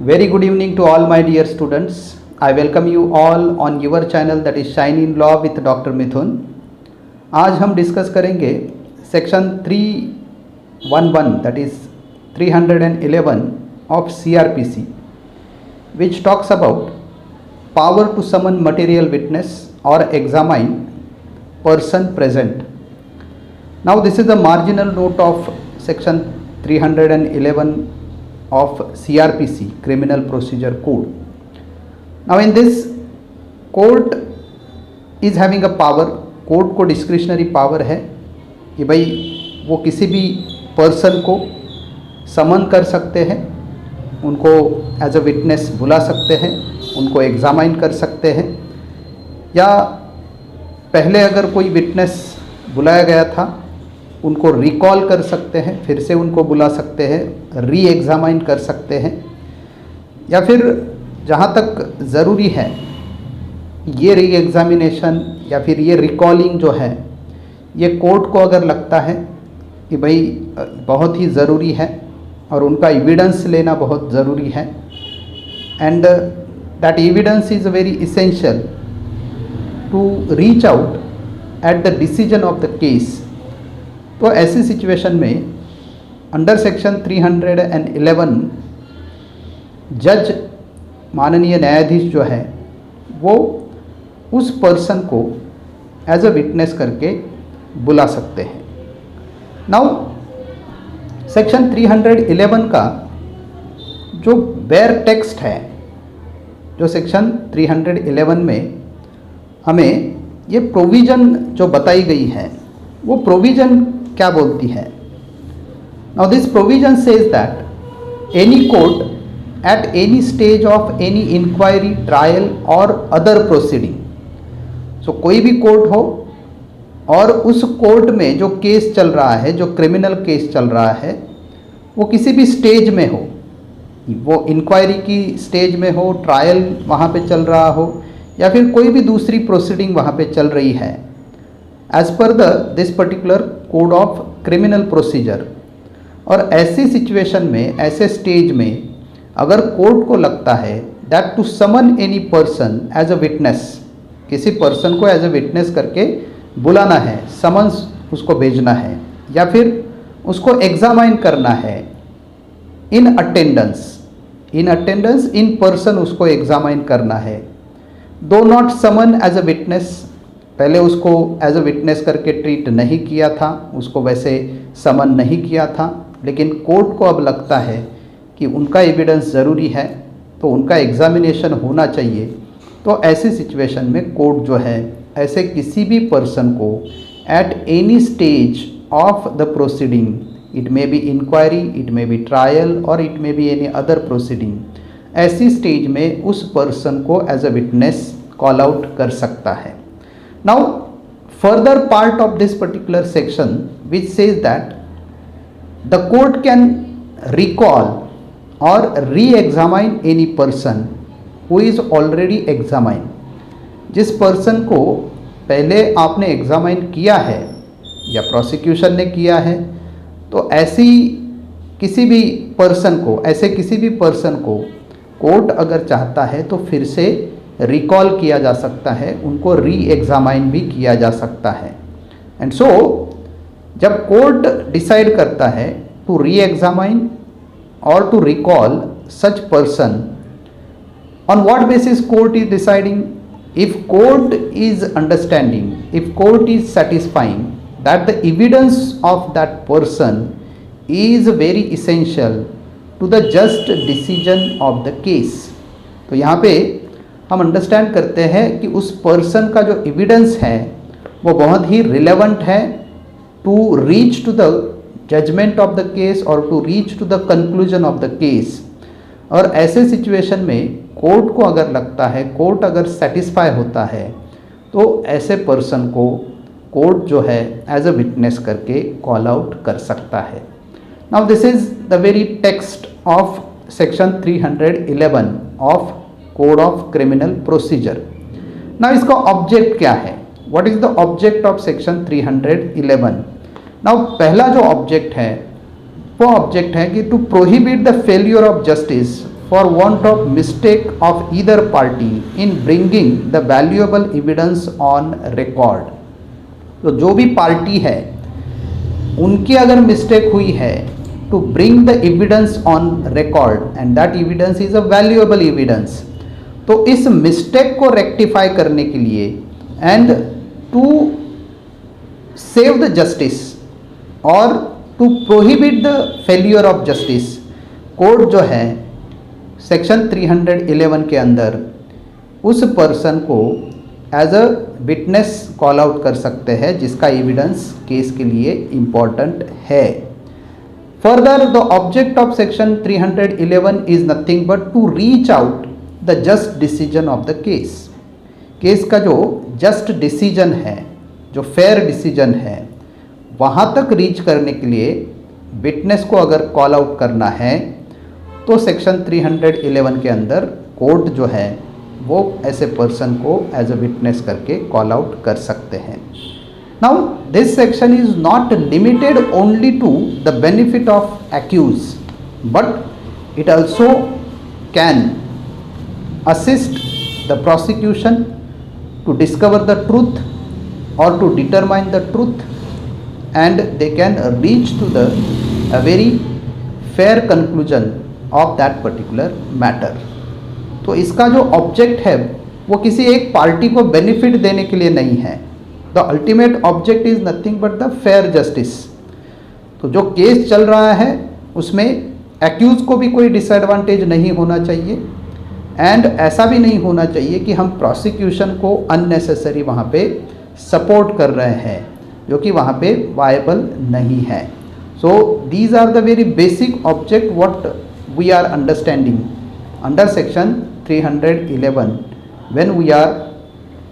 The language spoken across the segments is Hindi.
Very good evening to all my dear students. I welcome you all on your channel that is Shine in Law with Dr. Mithun. आज हम डिस्कस करेंगे section 311 that is 311 of CRPC which talks about power to summon material witness or examine person present. Now this is the marginal note of section 311 of CRPC, Criminal Procedure Code. Now in this, court is having a power, court को डिस्क्रिशनरी पावर है कि भाई वो किसी भी पर्सन को समन कर सकते हैं, उनको एज अ विटनेस बुला सकते हैं, उनको एग्जामाइन कर सकते हैं, या पहले अगर कोई विटनेस बुलाया गया था उनको रिकॉल कर सकते हैं, फिर से उनको बुला सकते हैं, री एग्जामाइन कर सकते हैं, या फिर जहाँ तक ज़रूरी है ये री एग्ज़ामिनेशन या फिर ये रिकॉलिंग जो है ये कोर्ट को अगर लगता है कि भाई बहुत ही ज़रूरी है और उनका एविडेंस लेना बहुत ज़रूरी है and that evidence is very essential to reach out at the decision of the case, तो ऐसी सिचुएशन में अंडर सेक्शन 311 जज माननीय न्यायाधीश जो है वो उस पर्सन को एज अ विटनेस करके बुला सकते हैं. नाउ सेक्शन 311 का जो बेयर टेक्स्ट है, जो सेक्शन 311 में हमें ये प्रोविज़न जो बताई गई है वो प्रोविज़न क्या बोलती है. Now this provision says that any court at any stage of any inquiry, trial और अदर प्रोसीडिंग, सो कोई भी कोर्ट हो और उस कोर्ट में जो केस चल रहा है, जो क्रिमिनल केस चल रहा है, वो किसी भी स्टेज में हो, वो इंक्वायरी की स्टेज में हो, ट्रायल वहाँ पे चल रहा हो, या फिर कोई भी दूसरी प्रोसीडिंग वहाँ पे चल रही है, as per this particular code of criminal procedure. और ऐसी सिचुएशन में, ऐसे स्टेज में अगर कोर्ट को लगता है that to summon any person as a witness, किसी पर्सन को एज अ विटनेस करके बुलाना है, समन्स उसको भेजना है, या फिर उसको एग्जामाइन करना है इन अटेंडेंस इन पर्सन उसको एग्जामाइन करना है, though not summon as a witness, पहले उसको एज अ विटनेस करके ट्रीट नहीं किया था, उसको वैसे समन नहीं किया था, लेकिन कोर्ट को अब लगता है कि उनका एविडेंस ज़रूरी है तो उनका एग्जामिनेशन होना चाहिए, तो ऐसी सिचुएशन में कोर्ट जो है ऐसे किसी भी पर्सन को at any stage of the proceeding, it may be inquiry, it may be trial और it may be any other proceeding, ऐसी स्टेज में उस पर्सन को as a witness call out कर सकता है. Now further part of this particular section which says that the court can recall or re-examine any person who is already examined. जिस पर्सन को पहले आपने एग्जामाइन किया है या प्रोसिक्यूशन ने किया है, तो ऐसी किसी भी पर्सन को, ऐसे किसी भी पर्सन को कोर्ट अगर चाहता है तो फिर से रिकॉल किया जा सकता है, उनको री एग्जामाइन भी किया जा सकता है. एंड सो जब कोर्ट डिसाइड करता है टू री एग्जामाइन और to recall such person, on what basis court is deciding? If court is understanding, if court is satisfying that the evidence of that person is very essential to the just decision of the case, तो यहाँ पे हम अंडरस्टैंड करते हैं कि उस पर्सन का जो एविडेंस है वो बहुत ही रिलेवेंट है to reach to the judgment of the case और to reach to the conclusion of the case. और ऐसे सिचुएशन में कोर्ट को अगर लगता है, कोर्ट अगर सेटिस्फाई होता है, तो ऐसे पर्सन को कोर्ट जो है एज अ विटनेस करके कॉल आउट कर सकता है. Now this is the very text of section 311 of code of criminal procedure. Now इसका ऑब्जेक्ट क्या है? What is the object of section 311? Now पहला जो ऑब्जेक्ट है वो ऑब्जेक्ट है कि to prohibit the failure of justice for want of mistake of either party in bringing the valuable evidence on record. तो जो भी पार्टी है उनकी अगर मिस्टेक हुई है to bring the evidence on record and that evidence is a valuable evidence, तो इस मिस्टेक को रेक्टिफाई करने के लिए and to save the justice और to prohibit the failure of justice, court जो है सेक्शन 311 के अंदर उस पर्सन को as a witness call out कर सकते हैं जिसका एविडेंस केस के लिए इम्पॉर्टेंट है. Further the object of section 311 is nothing but to reach out the just decision of the case. Case का जो जस्ट डिसीजन है, जो फेयर डिसीजन है, वहाँ तक रीच करने के लिए विटनेस को अगर कॉल आउट करना है तो सेक्शन 311 के अंदर कोर्ट जो है वो ऐसे पर्सन को एज अ विटनेस करके कॉल आउट कर सकते हैं. Now this section is not limited only to the benefit of accused but it also can assist the prosecution to discover the truth or to determine the truth, and they can reach to the a very fair conclusion of that particular matter. तो इसका जो ऑब्जेक्ट है वो किसी एक पार्टी को बेनिफिट देने के लिए नहीं है. The ultimate object is nothing but the fair justice. तो जो केस चल रहा है उसमें एक्यूज को भी कोई डिसएडवांटेज नहीं होना चाहिए एंड ऐसा भी नहीं होना चाहिए कि हम प्रोसिक्यूशन को अननेसेसरी वहाँ पे सपोर्ट कर रहे हैं जो कि वहाँ पे वायबल नहीं है. So these are the very basic object what we are understanding under section 311 when we are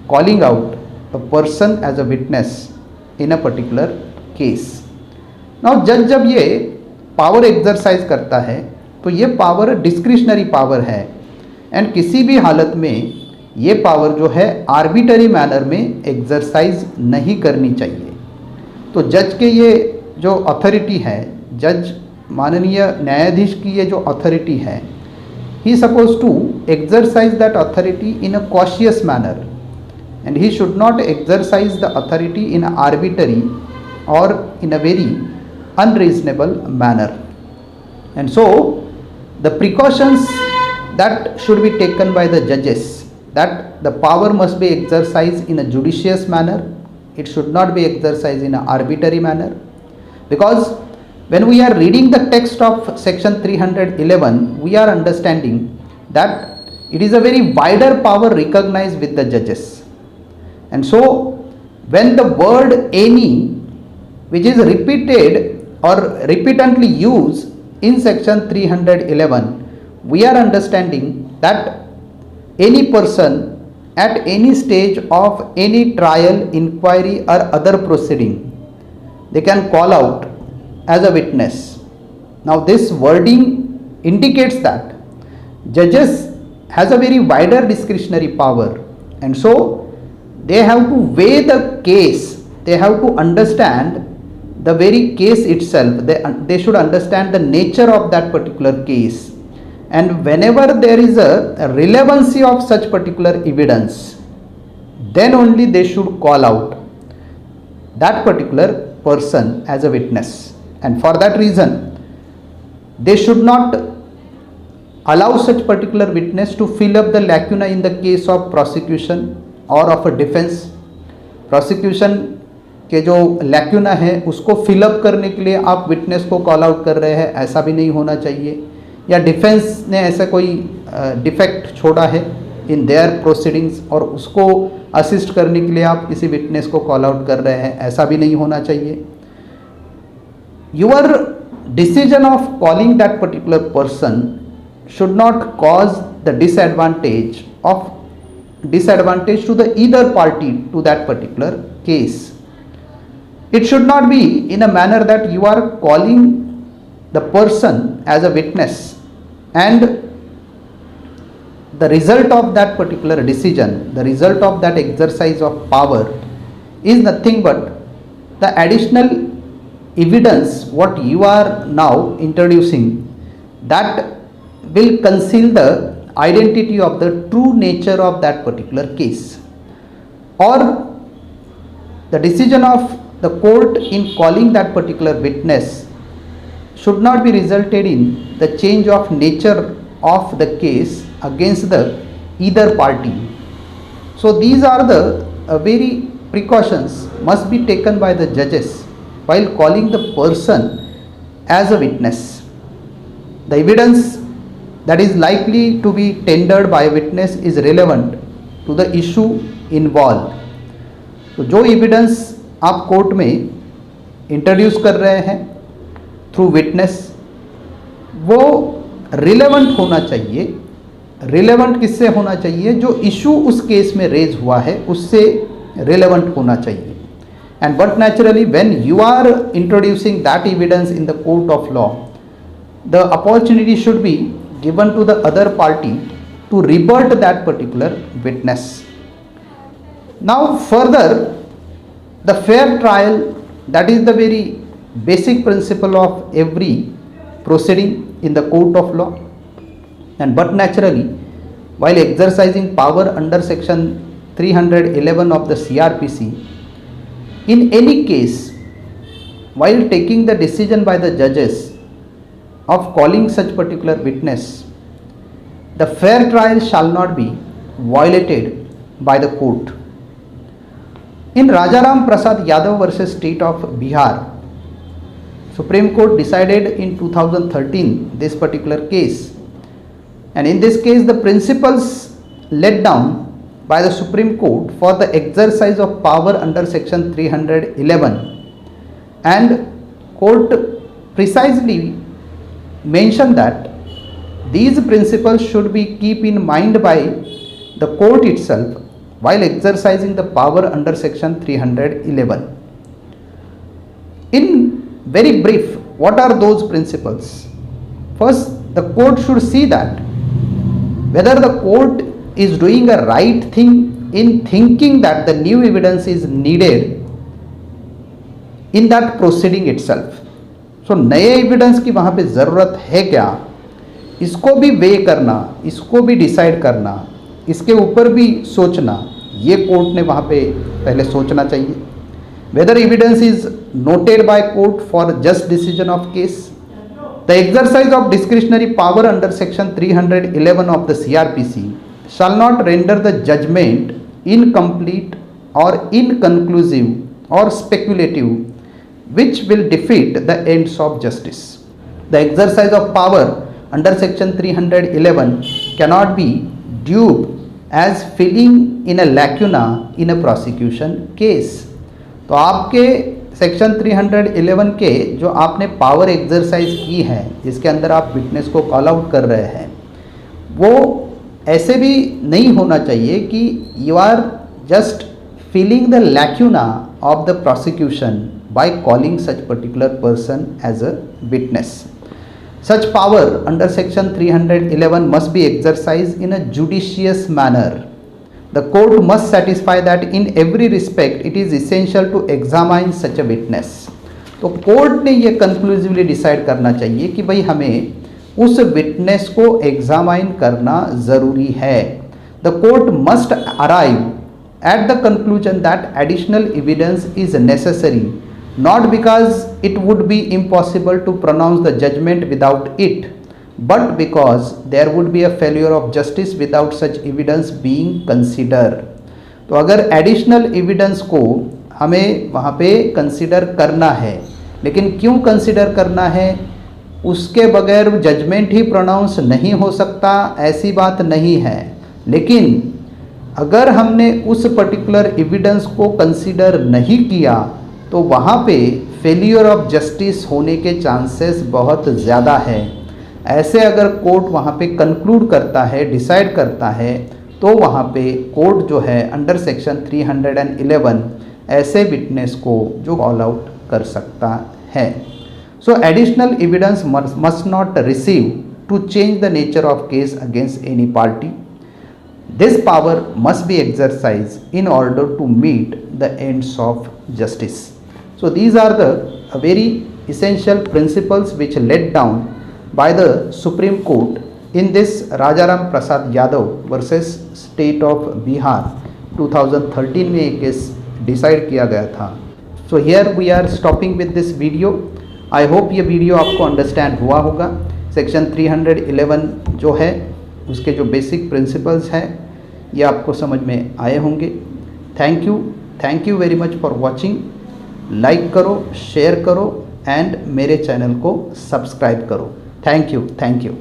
calling out a person as a witness in a particular case. Now जज जब ये पावर एक्सरसाइज करता है तो ये पावर डिस्क्रिशनरी पावर है एंड किसी भी हालत में ये पावर जो है आर्बिटरी मैनर में एक्सरसाइज नहीं करनी चाहिए. तो जज के ये जो अथॉरिटी है, जज माननीय न्यायाधीश की ये जो अथॉरिटी है, he suppose to exercise that authority in a cautious manner and he should not exercise the authority in arbitrary और in a very unreasonable manner. And so the precautions that should be taken by the judges, that the power must be exercised in a judicious manner, it should not be exercised in an arbitrary manner, because when we are reading the text of section 311 we are understanding that it is a very wider power recognized with the judges. And so when the word any, which is repeated or repeatedly used in section 311, we are understanding that any person at any stage of any trial, inquiry or other proceeding, they can call out as a witness. Now this wording indicates that judges has a very wider discretionary power, and so they have to weigh the case, they have to understand the very case itself, they should understand the nature of that particular case, and whenever there is a relevancy of such particular evidence then only they should call out that particular person as a witness. And for that reason they should not allow such particular witness to fill up the lacuna in the case of prosecution or of a defense. prosecution के जो लैक्यूना है उसको फिलअप करने के लिए आप विटनेस को कॉल आउट कर रहे हैं, ऐसा भी नहीं होना चाहिए. या डिफेंस ने ऐसा कोई डिफेक्ट छोड़ा है इन देयर प्रोसीडिंग्स और उसको असिस्ट करने के लिए आप किसी विटनेस को कॉल आउट कर रहे हैं, ऐसा भी नहीं होना चाहिए. Your decision of calling that particular person should not cause the disadvantage to the either party to that particular case. It should not be in a manner that you are calling the person as a witness and the result of that particular decision, the result of that exercise of power is nothing but the additional evidence what you are now introducing, that will conceal the identity of the true nature of that particular case, or the decision of the court in calling that particular witness should not be resulted in the change of nature of the case against the either party. So these are the very precautions must be taken by the judges while calling the person as a witness. The evidence that is likely to be tendered by a witness is relevant to the issue involved. तो जो एविडेंस आप कोर्ट में इंट्रोड्यूस कर रहे हैं थ्रू विटनेस, वो रिलेवेंट होना चाहिए. रिलेवेंट किससे होना चाहिए? जो इशू उस केस में रेज हुआ है उससे रिलेवेंट होना चाहिए. And but naturally when you are introducing that evidence in the court of law, the opportunity should be given to the other party to rebut that particular witness. Now further, the fair trial, that is the very basic principle of every proceeding in the court of law, and but naturally while exercising power under section 311 of the CRPC, in any case while taking the decision by the judges of calling such particular witness, the fair trial shall not be violated by the court. In Rajaram Prasad Yadav versus State of Bihar, Supreme Court decided in 2013 this particular case, and in this case the principles laid down by the Supreme Court for the exercise of power under section 311, and court precisely mentioned that these principles should be keep in mind by the court itself while exercising the power under section 311. In very brief, what are those principles? First, the court should see that whether the court is doing a right thing in thinking that the new evidence is needed in that proceeding itself. So नए एविडेंस की वहाँ पे ज़रूरत है क्या, इसको भी वे करना, इसको भी डिसाइड करना, इसके ऊपर भी सोचना, ये कोर्ट ने वहाँ पे पहले सोचना चाहिए. Whether evidence is noted by court for just decision of case, the exercise of discretionary power under section 311 of the CRPC shall not render the judgment incomplete or inconclusive or speculative, which will defeat the ends of justice. The exercise of power under section 311 cannot be viewed as filling in a lacuna in a prosecution case. तो आपके सेक्शन 311 के जो आपने पावर एक्सरसाइज की है, जिसके अंदर आप विटनेस को कॉल आउट कर रहे हैं, वो ऐसे भी नहीं होना चाहिए कि you are just filling the lacuna of the prosecution by calling such particular person as a witness. Such power under section 311 must be exercised in a judicious manner. The court must satisfy that in every respect it is essential to examine such a witness. तो कोर्ट ने ये कंक्लूसिवली डिसाइड करना चाहिए कि भाई हमें उस विटनेस को एग्जामाइन करना ज़रूरी है. The court must arrive at the conclusion that additional evidence is necessary, not because it would be impossible to pronounce the judgment without it, but because there would be a failure of justice without such evidence being considered. तो अगर एडिशनल एविडेंस को हमें वहाँ पे कंसिडर करना है, लेकिन क्यों कंसिडर करना है, उसके बगैर जजमेंट ही प्रोनाउंस नहीं हो सकता, ऐसी बात नहीं है. लेकिन अगर हमने उस पर्टिकुलर एविडेंस को कंसिडर नहीं किया तो वहाँ पे फेलियर ऑफ जस्टिस होने के चांसेस बहुत ज़्यादा है. ऐसे अगर कोर्ट वहाँ पे कंक्लूड करता है, डिसाइड करता है, तो वहाँ पे कोर्ट जो है अंडर सेक्शन 311 ऐसे विटनेस को जो कॉल आउट कर सकता है. So additional evidence must not receive to change the nature of case against any party. This power must be exercised in order to meet the ends of justice. So these are the very essential principles which laid down by the Supreme Court In this, Rajaram Prasad Yadav versus State of Bihar 2013 में एक केस डिसाइड किया गया था. So here we are stopping with this video. I hope ये वीडियो आपको अंडरस्टैंड हुआ होगा. सेक्शन 311 जो है उसके जो बेसिक प्रिंसिपल्स हैं ये आपको समझ में आए होंगे. Thank you very much for watching. Like करो, शेयर करो एंड मेरे चैनल को सब्सक्राइब करो. Thank you.